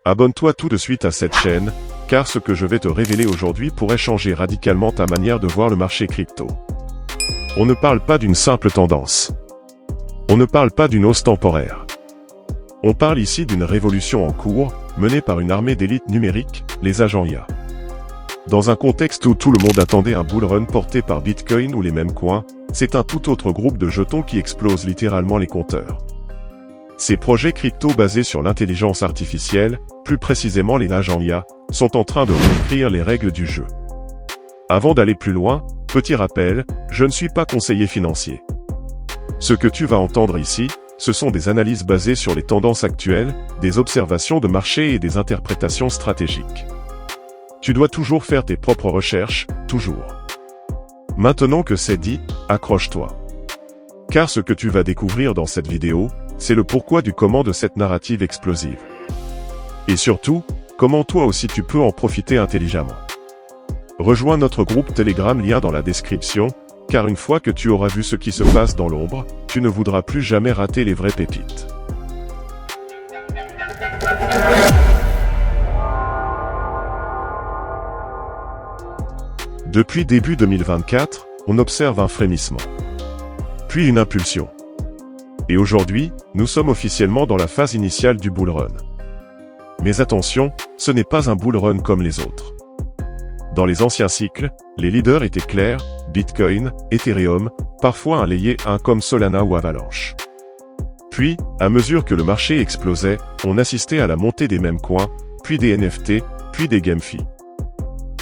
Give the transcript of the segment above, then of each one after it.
Abonne-toi tout de suite à cette chaîne, car ce que je vais te révéler aujourd'hui pourrait changer radicalement ta manière de voir le marché crypto. On ne parle pas d'une simple tendance. On ne parle pas d'une hausse temporaire. On parle ici d'une révolution en cours, menée par une armée d'élite numérique, les agents IA. Dans un contexte où tout le monde attendait un bull run porté par Bitcoin ou les mêmes coins, c'est un tout autre groupe de jetons qui explose littéralement les compteurs. Ces projets crypto basés sur l'intelligence artificielle, plus précisément les agents IA, sont en train de réécrire les règles du jeu. Avant d'aller plus loin, petit rappel, je ne suis pas conseiller financier. Ce que tu vas entendre ici, ce sont des analyses basées sur les tendances actuelles, des observations de marché et des interprétations stratégiques. Tu dois toujours faire tes propres recherches, toujours. Maintenant que c'est dit, accroche-toi. Car ce que tu vas découvrir dans cette vidéo, c'est le pourquoi du comment de cette narrative explosive. Et surtout, comment toi aussi tu peux en profiter intelligemment. Rejoins notre groupe Telegram, lien dans la description, car une fois que tu auras vu ce qui se passe dans l'ombre, tu ne voudras plus jamais rater les vraies pépites. Depuis début 2024, on observe un frémissement, puis une impulsion. Et aujourd'hui, nous sommes officiellement dans la phase initiale du bull run. Mais attention, ce n'est pas un bull run comme les autres. Dans les anciens cycles, les leaders étaient clairs, Bitcoin, Ethereum, parfois un layer 1 comme Solana ou Avalanche. Puis, à mesure que le marché explosait, on assistait à la montée des mêmes coins, puis des NFT, puis des GameFi.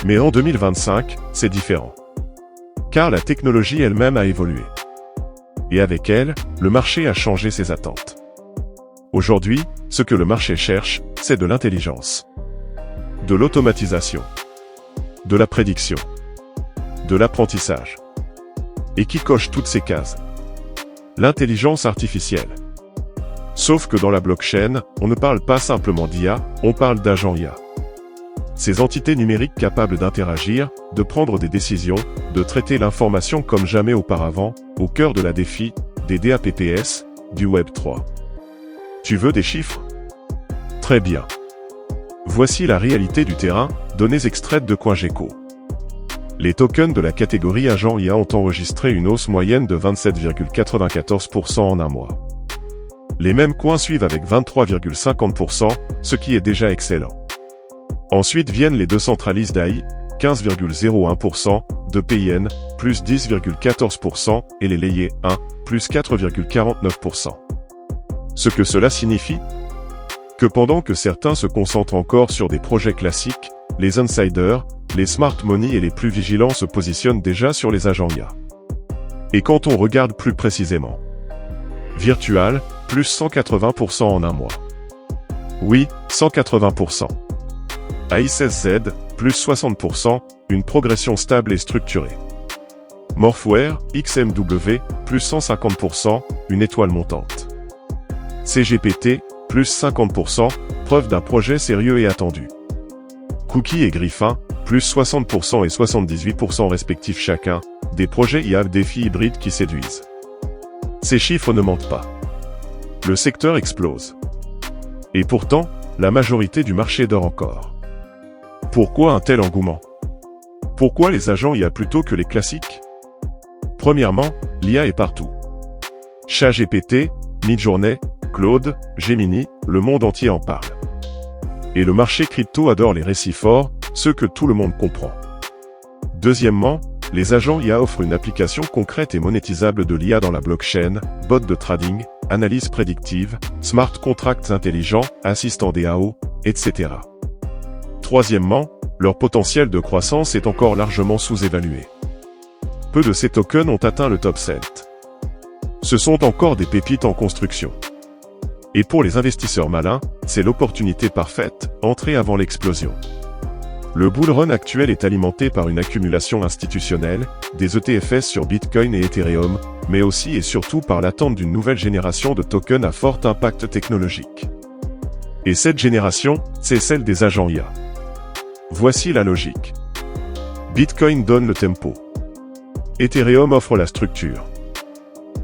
Mais en 2025, c'est différent. Car la technologie elle-même a évolué. Et avec elle, le marché a changé ses attentes. Aujourd'hui, ce que le marché cherche, c'est de l'intelligence, de l'automatisation, de la prédiction, de l'apprentissage. Et qui coche toutes ces cases? L'intelligence artificielle. Sauf que dans la blockchain, on ne parle pas simplement d'IA, on parle d'agents IA. Ces entités numériques capables d'interagir, de prendre des décisions, de traiter l'information comme jamais auparavant, au cœur de la défi, des DApps, du Web 3. Tu veux des chiffres? Très bien. Voici la réalité du terrain, données extraites de CoinGecko. Les tokens de la catégorie agents IA ont enregistré une hausse moyenne de 27,94% en un mois. Les mêmes coins suivent avec 23,50%, ce qui est déjà excellent. Ensuite viennent les décentralistes d'AI, 15,01%, de PIN, plus 10,14%, et les layers 1, plus 4,49%. Ce que cela signifie? Que pendant que certains se concentrent encore sur des projets classiques, les insiders, les smart money et les plus vigilants se positionnent déjà sur les agents IA. Et quand on regarde plus précisément, Virtual, plus 180% en un mois. Oui, 180%. AISSZ, plus 60%, une progression stable et structurée. Morphware, XMW, plus 150%, une étoile montante. CGPT, plus 50%, preuve d'un projet sérieux et attendu. Cookie et Griffin, plus 60% et 78% respectifs chacun, des projets IA défis hybrides qui séduisent. Ces chiffres ne mentent pas. Le secteur explose. Et pourtant, la majorité du marché dort encore. Pourquoi un tel engouement? Pourquoi les agents IA plutôt que les classiques? Premièrement, l'IA est partout. ChatGPT, Midjourney, Claude, Gemini, le monde entier en parle. Et le marché crypto adore les récits forts, ceux que tout le monde comprend. Deuxièmement, les agents IA offrent une application concrète et monétisable de l'IA dans la blockchain, bots de trading, analyse prédictive, smart contracts intelligents, assistants DAO, etc. Troisièmement, leur potentiel de croissance est encore largement sous-évalué. Peu de ces tokens ont atteint le top 7. Ce sont encore des pépites en construction. Et pour les investisseurs malins, c'est l'opportunité parfaite, entrer avant l'explosion. Le bull run actuel est alimenté par une accumulation institutionnelle, des ETFs sur Bitcoin et Ethereum, mais aussi et surtout par l'attente d'une nouvelle génération de tokens à fort impact technologique. Et cette génération, c'est celle des agents IA. Voici la logique. Bitcoin donne le tempo. Ethereum offre la structure.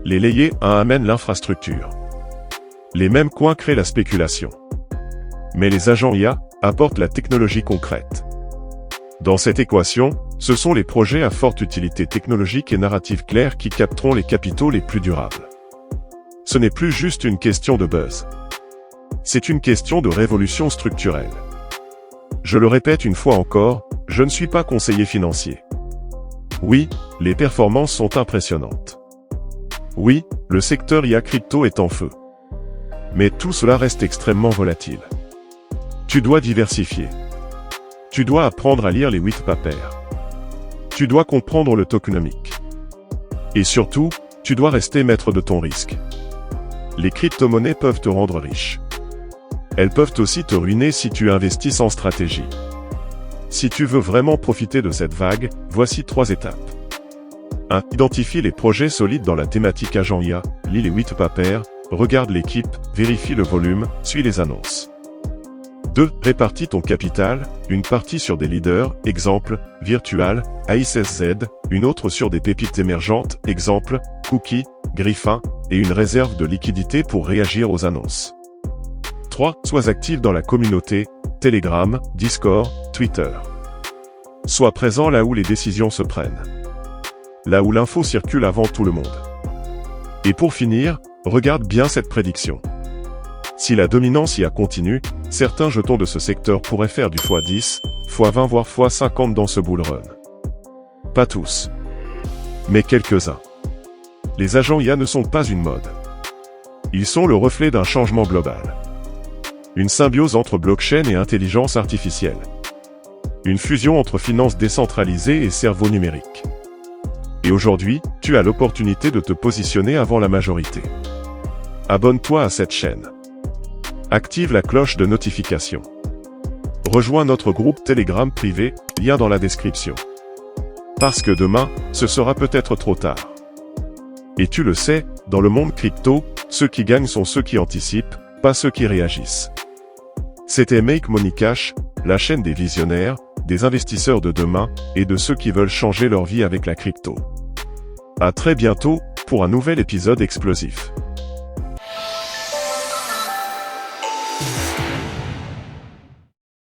Les layers 1 amènent l'infrastructure. Les mêmes coins créent la spéculation. Mais les agents IA apportent la technologie concrète. Dans cette équation, ce sont les projets à forte utilité technologique et narrative claire qui capteront les capitaux les plus durables. Ce n'est plus juste une question de buzz. C'est une question de révolution structurelle. Je le répète une fois encore, je ne suis pas conseiller financier. Oui, les performances sont impressionnantes. Oui, le secteur IA crypto est en feu. Mais tout cela reste extrêmement volatile. Tu dois diversifier. Tu dois apprendre à lire les white papers. Tu dois comprendre le tokenomics. Et surtout, tu dois rester maître de ton risque. Les crypto-monnaies peuvent te rendre riche. Elles peuvent aussi te ruiner si tu investis sans stratégie. Si tu veux vraiment profiter de cette vague, voici 3 étapes. 1. Identifie les projets solides dans la thématique agent IA, lis les white papers, regarde l'équipe, vérifie le volume, suis les annonces. 2. Répartis ton capital, une partie sur des leaders, exemple, Virtual, AISSZ, une autre sur des pépites émergentes, exemple, Cookie, Griffin, et une réserve de liquidité pour réagir aux annonces. 3. Sois actif dans la communauté, Telegram, Discord, Twitter. Sois présent là où les décisions se prennent. Là où l'info circule avant tout le monde. Et pour finir, regarde bien cette prédiction. Si la dominance IA continue, certains jetons de ce secteur pourraient faire du x10, x20 voire x50 dans ce bull run. Pas tous. Mais quelques-uns. Les agents IA ne sont pas une mode. Ils sont le reflet d'un changement global. Une symbiose entre blockchain et intelligence artificielle. Une fusion entre finances décentralisées et cerveau numérique. Et aujourd'hui, tu as l'opportunité de te positionner avant la majorité. Abonne-toi à cette chaîne. Active la cloche de notification. Rejoins notre groupe Telegram privé, lien dans la description. Parce que demain, ce sera peut-être trop tard. Et tu le sais, dans le monde crypto, ceux qui gagnent sont ceux qui anticipent, pas ceux qui réagissent. C'était Make Money Cash, la chaîne des visionnaires, des investisseurs de demain, et de ceux qui veulent changer leur vie avec la crypto. À très bientôt, pour un nouvel épisode explosif.